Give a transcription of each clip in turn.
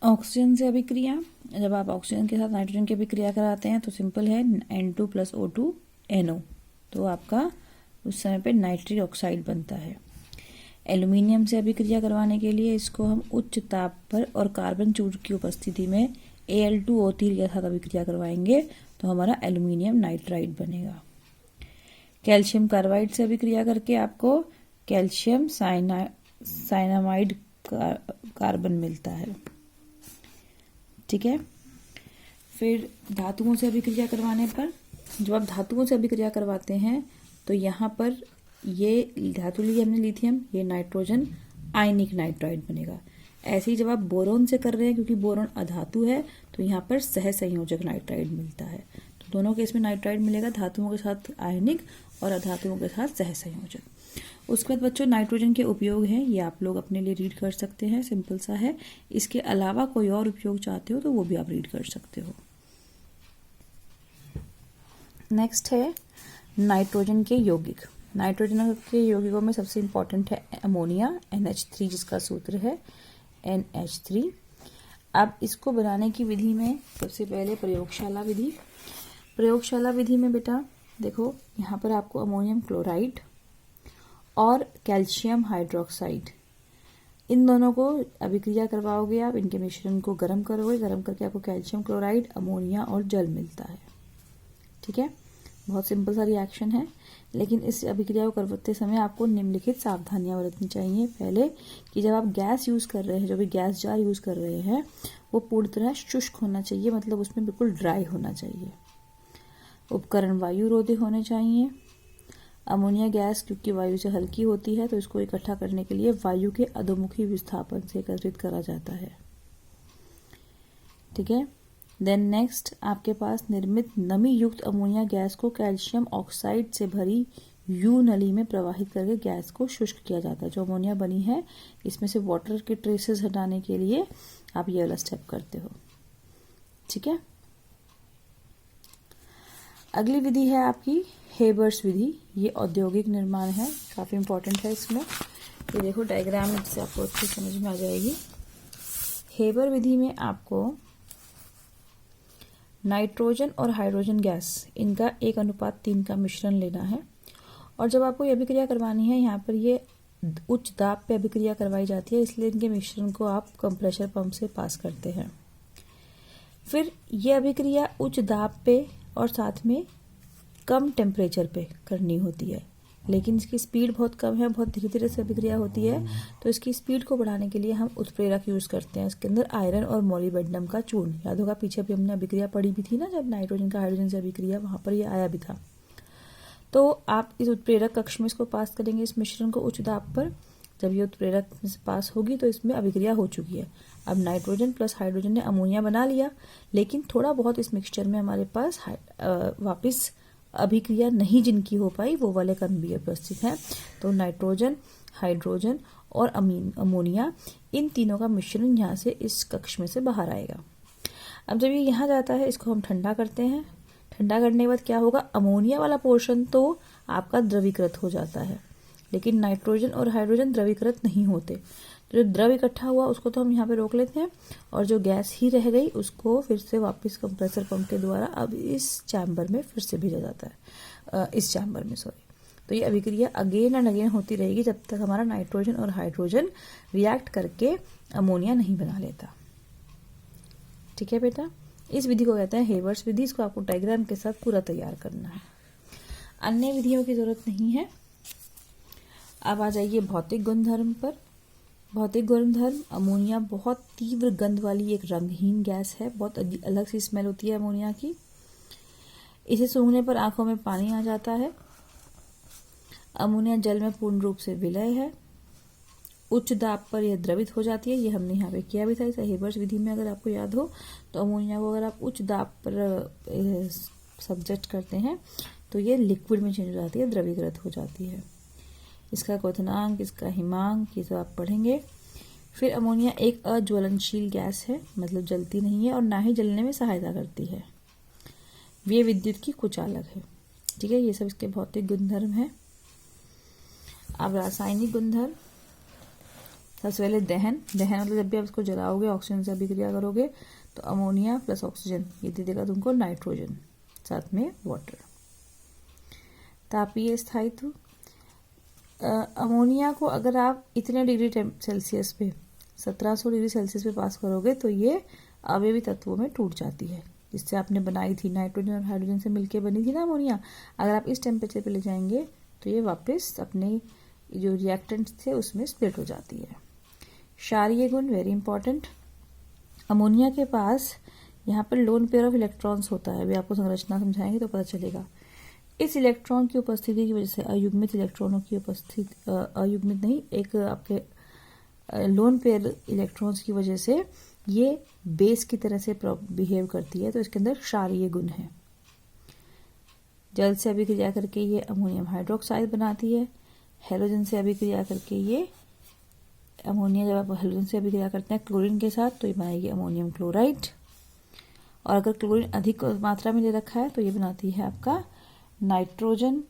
Oxygen से अभिक्रिया, जब आप ऑक्सीजन के साथ नाइट्रोजन की अभिक्रिया कराते हैं तो सिंपल है N2 + O2 NO, तो आपका उस समय पे नाइट्रिक ऑक्साइड बनता है। एल्यूमिनियम से अभिक्रिया करवाने के लिए इसको हम उच्च ताप पर और कार्बन चूर्ण की उपस्थिति में Al2O3 के साथ अभिक्रिया करवाएंगे तो हमारा एल्यूमिनियम नाइट्राइड बनेगा। कैल्शियम कार्बाइड से अभिक्रिया करके आपको कैल्शियम साइनामाइड कार्बन मिलता है। ठीक है। फिर धातुओं से अभिक्रिया करवाने पर, जब आप धातुओं से अभिक्रिया करवाते हैं तो यहाँ पर ये धातु ली हमने लिथियम, ये नाइट्रोजन आयनिक नाइट्राइड बनेगा। ऐसे ही जब आप बोरोन से कर रहे हैं, क्योंकि बोरोन अधातु है तो यहाँ पर सहसंयोजक नाइट्राइड मिलता है। तो दोनों केस में नाइट्राइड मिलेगा, धातुओं के साथ आयनिक और अधातुओं के साथ सहसंयोजक। उसके बाद बच्चों नाइट्रोजन के उपयोग हैं, ये आप लोग अपने लिए रीड कर सकते हैं, सिंपल सा है। इसके अलावा कोई और उपयोग चाहते हो तो वो भी आप रीड कर सकते हो। नेक्स्ट है नाइट्रोजन के यौगिक। नाइट्रोजन के यौगिकों में सबसे इंपॉर्टेंट है अमोनिया NH3, जिसका सूत्र है NH3। अब इसको बनाने की विधि में सबसे पहले प्रयोगशाला विधि में बेटा देखो, यहाँ पर आपको अमोनियम क्लोराइड और कैल्शियम हाइड्रोक्साइड, इन दोनों को अभिक्रिया करवाओगे आप, इनके मिश्रण को गर्म करोगे, गर्म करके आपको कैल्शियम क्लोराइड, अमोनिया और जल मिलता है। ठीक है, बहुत सिंपल सा रिएक्शन है, लेकिन इस अभिक्रिया को करवाते समय आपको निम्नलिखित सावधानियां बरतनी चाहिए। पहले कि जब आप गैस यूज कर रहे हैं, जो भी गैस जार यूज कर रहे हैं, वो पूरी तरह शुष्क होना चाहिए, मतलब उसमें बिल्कुल ड्राई होना चाहिए। उपकरण वायु रोधी होने चाहिए। अमोनिया गैस क्योंकि वायु से हल्की होती है तो इसको इकट्ठा करने के लिए वायु के अधोमुखी विस्थापन से एकत्रित करा जाता है। ठीक है। देन नेक्स्ट आपके पास निर्मित नमी युक्त अमोनिया गैस को कैल्शियम ऑक्साइड से भरी यू नली में प्रवाहित करके गैस को शुष्क किया जाता है। जो अमोनिया बनी है इसमें से वाटर के ट्रेसेस हटाने के लिए आप ये वाला स्टेप करते हो। ठीक है। अगली विधि है आपकी हेबर्स विधि। ये औद्योगिक निर्माण है, काफी इंपॉर्टेंट है इसमें। ये देखो डायग्राम से आपको अच्छी समझ में आ जाएगी। हेबर विधि में आपको नाइट्रोजन और हाइड्रोजन गैस, इनका 1:3 का मिश्रण लेना है, और जब आपको ये अभिक्रिया करवानी है, यहाँ पर ये उच्च दाब पे अभिक्रिया करवाई जाती है, इसलिए इनके मिश्रण को आप कंप्रेशर पंप से पास करते हैं। फिर ये अभिक्रिया उच्च दाब पे और साथ में कम टेम्परेचर पे करनी होती है, लेकिन इसकी स्पीड बहुत कम है, बहुत धीरे धीरे से अभिक्रिया होती है। तो इसकी स्पीड को बढ़ाने के लिए हम उत्प्रेरक यूज करते हैं। इसके अंदर आयरन और मोलिब्डेनम का चूर्ण, याद होगा पीछे भी हमने अभिक्रिया पढ़ी भी थी ना, जब नाइट्रोजन का हाइड्रोजन से अभिक्रिया, वहां पर ये आया भी था। तो आप इस उत्प्रेरक कक्ष में इसको पास करेंगे, इस मिश्रण को उच्च दाब पर। जब ये उत्प्रेरक से पास होगी तो इसमें अभिक्रिया हो चुकी है। अब नाइट्रोजन प्लस हाइड्रोजन ने अमोनिया बना लिया, लेकिन थोड़ा बहुत इस मिक्सचर में हमारे पास वापिस अभिक्रिया नहीं जिनकी हो पाई, वो वाले कण भी उपस्थित हैं। तो नाइट्रोजन, हाइड्रोजन और अमोनिया, इन तीनों का मिश्रण यहाँ से इस कक्ष में से बाहर आएगा। अब जब ये यहाँ जाता है, इसको हम ठंडा करते हैं। ठंडा करने के बाद क्या होगा, अमोनिया वाला पोर्शन तो आपका द्रवीकृत हो जाता है, लेकिन नाइट्रोजन और हाइड्रोजन द्रवीकृत नहीं होते। तो जो द्रव इकट्ठा हुआ उसको तो हम यहाँ पे रोक लेते हैं, और जो गैस ही रह गई उसको फिर से वापस कंप्रेसर पंप के द्वारा अब इस चैम्बर में फिर से भेजा जाता है, इस चैम्बर में सॉरी। तो ये अभिक्रिया अगेन एंड अगेन होती रहेगी जब तक हमारा नाइट्रोजन और हाइड्रोजन रिएक्ट करके अमोनिया नहीं बना लेता। ठीक है बेटा, इस विधि को कहते हैं हेबर्स विधि। इसको आपको डायग्राम के साथ पूरा तैयार करना है, अन्य विधियों की जरूरत नहीं है। अब आ जाइए भौतिक गुणधर्म पर। भौतिक गुणधर्म, अमोनिया बहुत तीव्र गंध वाली एक रंगहीन गैस है, बहुत अलग सी स्मेल होती है अमोनिया की। इसे सूंघने पर आंखों में पानी आ जाता है। अमोनिया जल में पूर्ण रूप से विलय है। उच्च दाब पर यह द्रवित हो जाती है, ये हमने यहाँ पे किया भी था इस हेबर्स विधि में, अगर आपको याद हो तो। अमोनिया को अगर आप उच्च दाब पर सब्जेक्ट करते हैं तो ये लिक्विड में चेंज हो जाती है, द्रवीकृत हो जाती है। इसका क्वथनांक, इसका हिमांक, ये सब आप पढ़ेंगे। फिर अमोनिया एक अज्वलनशील गैस है, मतलब जलती नहीं है और ना ही जलने में सहायता करती है। वे विद्युत की कुचालक है। ठीक है, ये सब इसके भौतिक गुणधर्म है। अब रासायनिक गुणधर्म। सबसे पहले दहन मतलब जब भी आप इसको जलाओगे, ऑक्सीजन से अभिक्रिया करोगे तो अमोनिया प्लस ऑक्सीजन ये दे देगा तुमको नाइट्रोजन, साथ में वाटर। तापीय स्थायित्व, अमोनिया को अगर आप इतने डिग्री सेल्सियस पे 1700 डिग्री सेल्सियस पे पास करोगे तो ये अवयवी तत्वों में टूट जाती है, जिससे आपने बनाई थी नाइट्रोजन और हाइड्रोजन से मिलकर बनी थी ना अमोनिया। अगर आप इस टेम्परेचर पे ले जाएंगे तो ये वापस अपने जो रिएक्टेंट्स थे उसमें स्प्लिट हो जाती है। क्षारीय गुण वेरी इंपॉर्टेंट। अमोनिया के पास यहाँ पर लोन पेयर ऑफ इलेक्ट्रॉन्स होता है, अभी आपको संरचना समझाएंगे तो पता चलेगा। इस इलेक्ट्रॉन की उपस्थिति की वजह से अयुग्मित इलेक्ट्रॉनों की उपस्थिति, अयुग्मित नहीं, एक आपके लोन पेयर इलेक्ट्रॉन्स की वजह से ये बेस की तरह से बिहेव करती है, तो इसके अंदर क्षारीय गुण है। जल से अभिक्रिया करके ये अमोनियम हाइड्रोक्साइड बनाती है। हैलोजन से अभिक्रिया करके ये अमोनिया, जब आप हैलोजन से अभिक्रिया करते हैं क्लोरीन के साथ तो ये बनाएगी अमोनियम क्लोराइड, और अगर क्लोरीन अधिक मात्रा में ले रखा है तो ये बनाती है आपका नाइट्रोजन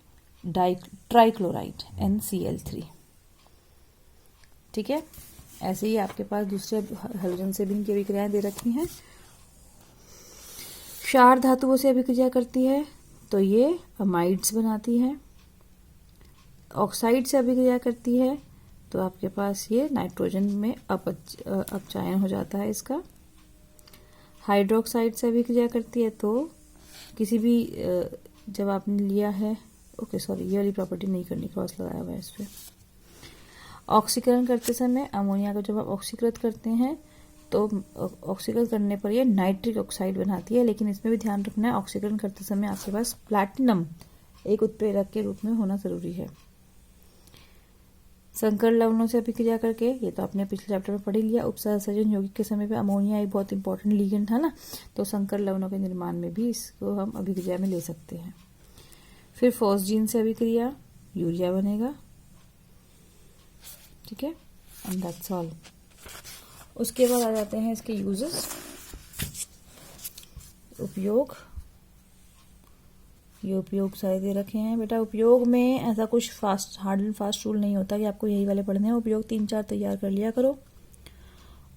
ट्राइक्लोराइड NCl3। ठीक है, ऐसे ही आपके पास दूसरे हैलोजन से भी इनकी अभिक्रियाएं दे रखी हैं। क्षार धातुओं से अभिक्रिया करती है तो ये अमाइड्स बनाती है। ऑक्साइड से अभिक्रिया करती है तो आपके पास ये नाइट्रोजन में अपचयन हो जाता है इसका। हाइड्रोक्साइड से अभिक्रिया करती है तो किसी भी जब आपने लिया है, ओके सॉरी ये वाली प्रॉपर्टी नहीं करनी, क्रॉस लगाया हुआ है इस पर। ऑक्सीकरण करते समय अमोनिया को जब आप ऑक्सीकृत करते हैं तो ऑक्सीकरण करने पर यह नाइट्रिक ऑक्साइड बनाती है, लेकिन इसमें भी ध्यान रखना है ऑक्सीकरण करते समय आपके पास प्लैटिनम एक उत्प्रेरक के रूप में होना जरूरी है। संकर लवणों से अभिक्रिया करके, ये तो आपने पिछले चैप्टर में पढ़ ही लिया, उपसहसंयोजन यौगिक के समय पे अमोनिया एक बहुत इंपॉर्टेंट लिगेंड था ना, तो संकर लवणों के निर्माण में भी इसको हम अभिक्रिया में ले सकते हैं। फिर फॉस्जीन से अभिक्रिया, यूरिया बनेगा। ठीक है, एंड दैट्स ऑल। उसके बाद आ जाते हैं इसके यूजेस, उपयोग। ये उपयोग सारे दे रखे हैं बेटा। उपयोग में ऐसा कुछ हार्ड एंड फास्ट रूल नहीं होता कि आपको यही वाले पढ़ने हैं, उपयोग 3-4 तैयार कर लिया करो।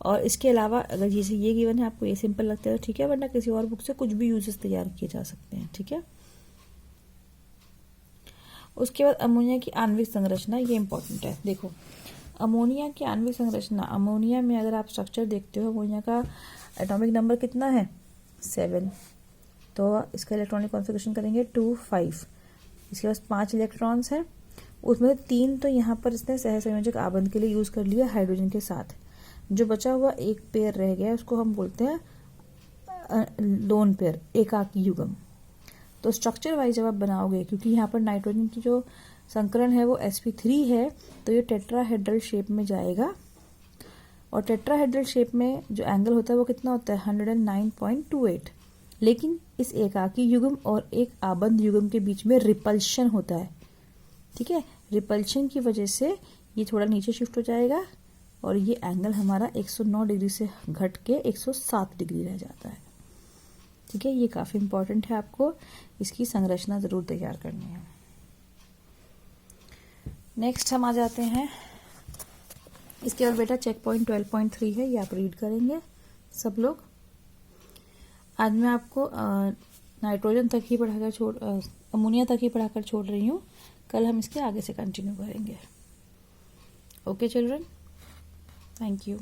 और इसके अलावा अगर जैसे ये गिवन है आपको ये सिंपल लगता है ठीक है, वरना किसी और बुक से कुछ भी यूजेस तैयार किए जा सकते हैं। ठीक है, उसके बाद अमोनिया की आणविक संरचना, ये इंपॉर्टेंट है। देखो अमोनिया की आणविक संरचना, अमोनिया में अगर आप स्ट्रक्चर देखते हो, अमोनिया का एटॉमिक नंबर कितना है 7, तो इसका इलेक्ट्रॉनिक कॉन्फ़िगरेशन करेंगे 2-5। इसके पास 5 इलेक्ट्रॉन्स हैं, उसमें 3 तो यहाँ पर इसने सहसंयोजक आबंध के लिए यूज कर लिया हाइड्रोजन के साथ। जो बचा हुआ एक पेयर रह गया उसको हम बोलते हैं लोन पेयर, एकाकी युग्म। तो स्ट्रक्चर वाइज जब आप बनाओगे, क्योंकि यहाँ पर नाइट्रोजन की जो संकरण है वो sp3 है, तो ये टेट्राहेड्रल शेप में जाएगा। और टेट्राहेड्रल शेप में जो एंगल होता है वो कितना होता है 109.28। लेकिन इस एकाकी युग्म और एक आबंध युग्म के बीच में रिपल्शन होता है। ठीक है, रिपल्शन की वजह से ये थोड़ा नीचे शिफ्ट हो जाएगा और ये एंगल हमारा 109 डिग्री से घट के 107 डिग्री रह जाता है। ठीक है, ये काफी इंपॉर्टेंट है, आपको इसकी संरचना जरूर तैयार करनी है। नेक्स्ट हम आ जाते हैं, इसके बाद बेटा चेक पॉइंट 12.3 है, ये आप रीड करेंगे सब लोग। आज मैं आपको नाइट्रोजन तक ही पढ़ाकर अमोनिया तक ही पढ़ाकर छोड़ रही हूँ, कल हम इसके आगे से कंटिन्यू करेंगे। Okay children, thank you.